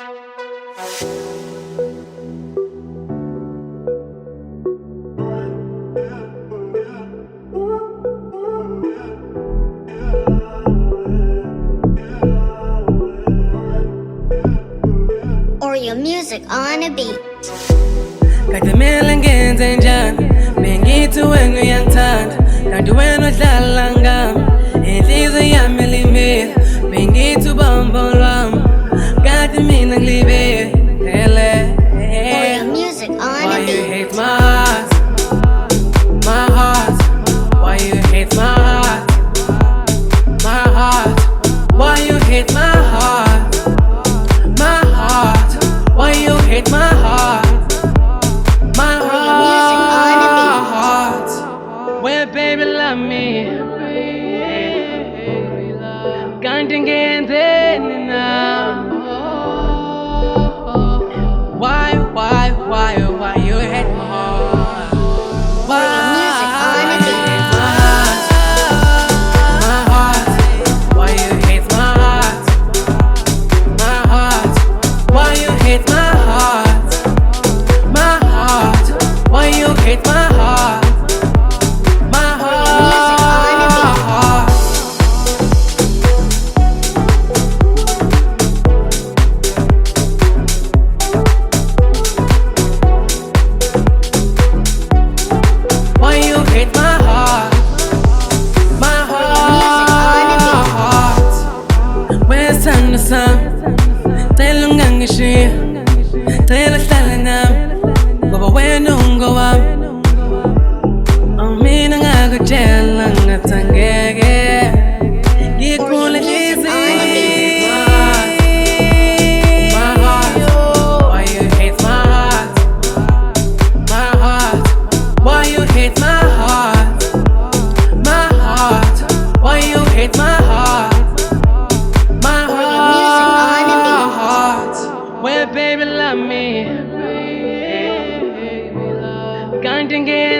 Or your music on a beat. Kadimele ngenze njani bengithi wena uyangithanda kanti wena udlala ngami inhliziyo yami ilimele bengithi ubambo lwami kanti mina ngilibele. Or your music on Why a you beat. hate my heart? My heart. Why you hate my heart? My heart. Why you hate my heart? My heart. Why you hate my heart? My heart. Well, baby, love me. Can't get any now. Why you hate my heart? Why Or your music on a beat. my heart? Why you hate my heart? My heart. Why you hate my heart? My heart. Why you hate my heart? My heart. Why you hate my heart? My heart. Where's sun the sun? Tell them gangishiya. Tell us telling them. Go away no go up. Amina ngakutshela ngathangeke. Ngikhule easy. My heart. Why you hate my heart? My heart. Why you hate my heart? My heart. Why you hate my heart? My heart. Well, baby, love me. Can't get